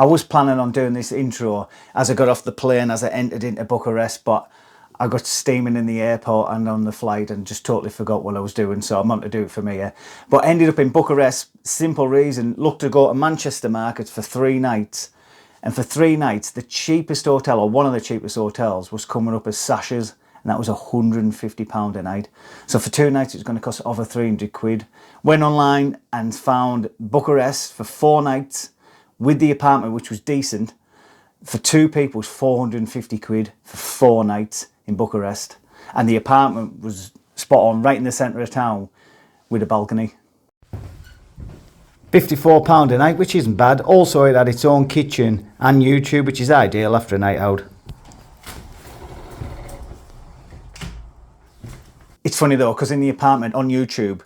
I was planning on doing this intro as I got off the plane, as I entered into Bucharest, but I got steaming in the airport and on the flight and just totally forgot what I was doing, so I'm on to do it for me, yeah. But ended up in Bucharest, simple reason, looked to go to Manchester market for 3 nights. And for 3 nights, the cheapest hotel, or one of the cheapest hotels, was coming up as Sasha's, and that was £150 a night. So for 2 nights, it was going to cost over 300 quid. Went online and found Bucharest for 4 nights with the apartment, which was decent. For 2 people, it was 450 quid for 4 nights in Bucharest. And the apartment was spot on, right in the centre of town, with a balcony. £54 a night, which isn't bad. Also, it had its own kitchen and YouTube, which is ideal after a night out. It's funny though, because in the apartment on YouTube,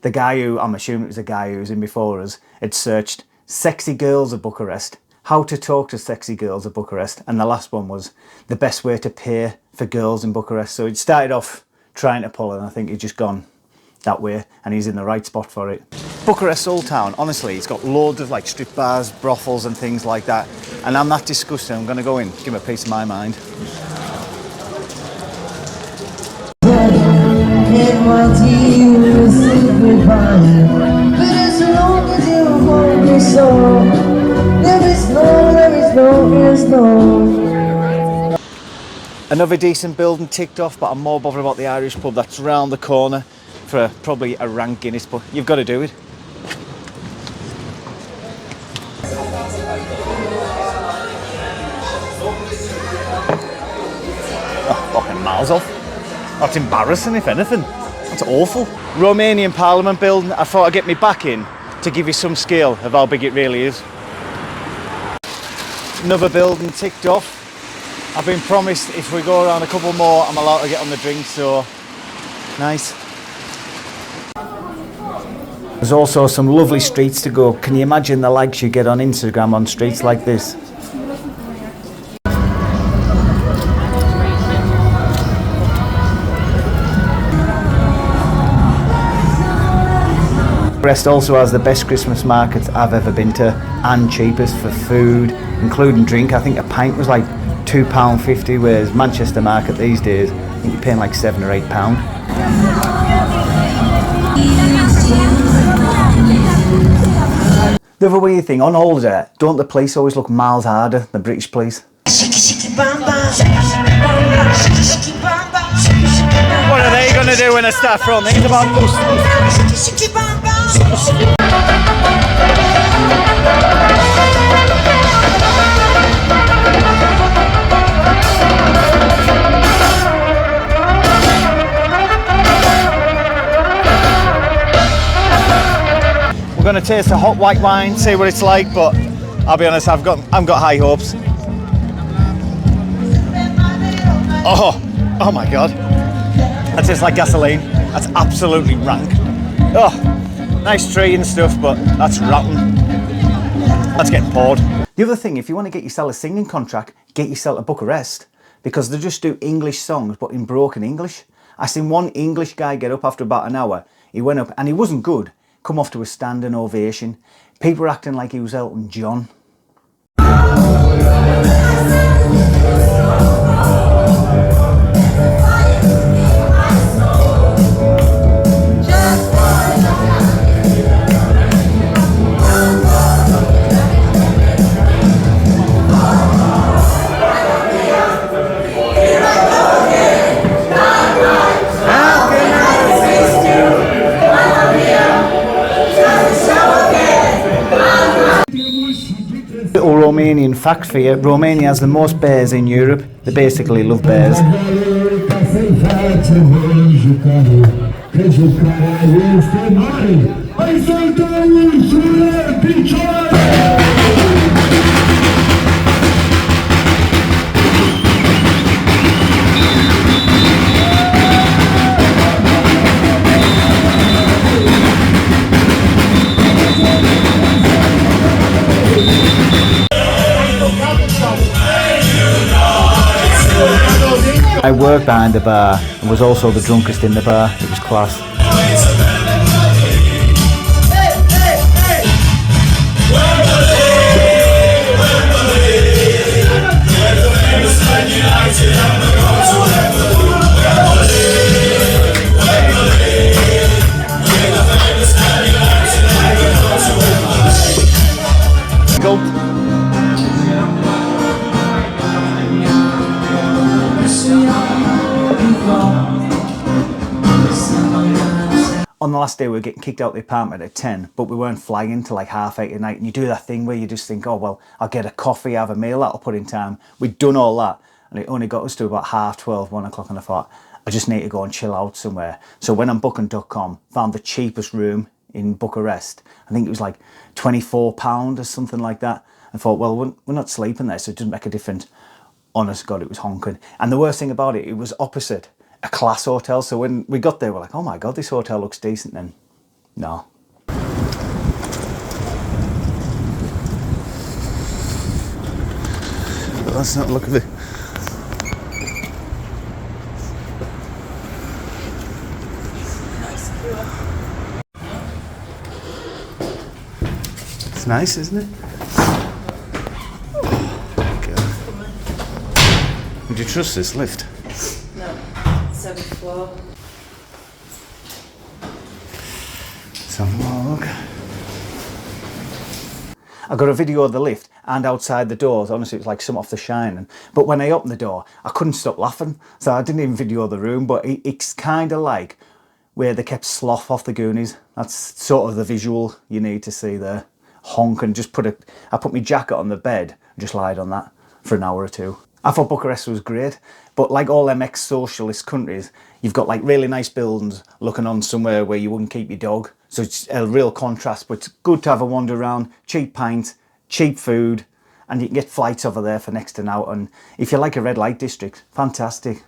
the guy who, I'm assuming it was the guy who was in before us, had searched sexy girls of Bucharest, how to talk to sexy girls of Bucharest, and the last one was the best way to pay for girls in Bucharest. So it started off trying to pull, and I think he'd just gone that way, and he's in the right spot for it. Bucharest Old Town, honestly, it's got loads of like strip bars, brothels and things like that, and I'm that disgusting. I'm going to go in, give him a piece of my mind. Another decent building ticked off, but I'm more bothered about the Irish pub that's round the corner for probably a rank Guinness, but you've got to do it. Oh, fucking miles off. That's embarrassing, if anything. That's awful. Romanian Parliament building. I thought I'd get me back in to give you some scale of how big it really is. Another building ticked off. I've been promised if we go around a couple more, I'm allowed to get on the drink, so nice. There's also some lovely streets to go. Can you imagine the likes you get on Instagram on streets like this? Bucharest also has the best Christmas markets I've ever been to, and cheapest for food, including drink. I think a pint was like £2.50, whereas Manchester market these days, I think you're paying like £7 or £8. The other weird thing, on holiday, don't the police always look miles harder than British police? What are they going to do when I start from? Think about We're going to taste a hot white wine, see what it's like, but I'll be honest, I've got high hopes. Oh my god, that tastes like gasoline. That's absolutely rank. Oh, nice tree and stuff, but that's rotten. That's getting poured. The other thing, if you want to get yourself a singing contract, get yourself to Bucharest, because they just do English songs but in broken English. I seen one English guy get up after about an hour. He went up and he wasn't good. Come off to a standing ovation. People were acting like he was Elton John. Little Romanian fact for you, Romania has the most bears in Europe. They basically love bears. I worked behind the bar and was also the drunkest in the bar. It was class. On the last day we were getting kicked out of the apartment at 10, but we weren't flying till like 8:30 at night, and you do that thing where you just think, oh well, I'll get a coffee, have a meal, that'll put in time. We'd done all that and it only got us to about 12:30, 1 o'clock, and I thought, I just need to go and chill out somewhere. So when on booking.com, found the cheapest room in Bucharest. I think it was like £24 or something like that. I thought, well, we're not sleeping there, so it doesn't make a difference. Honest to God, it was honking. And the worst thing about it, it was opposite a class hotel. So when we got there, we're like, oh my God, this hotel looks decent. Then no. But that's not the look of it. It's nice, isn't it? Would you trust this lift? No, 7th floor. Let's have a look. I got a video of the lift and outside the doors. Honestly, it was like something off The Shining. But when I opened the door, I couldn't stop laughing. So I didn't even video the room, but it's kind of like where they kept Sloth off the Goonies. That's sort of the visual you need to see there. Honk, and just I put my jacket on the bed and just lied on that for an hour or two. I thought Bucharest was great, but like all them ex-socialist countries, you've got like really nice buildings looking on somewhere where you wouldn't keep your dog. So it's a real contrast, but it's good to have a wander around, cheap pints, cheap food, and you can get flights over there for next to now. And if you like a red light district, fantastic.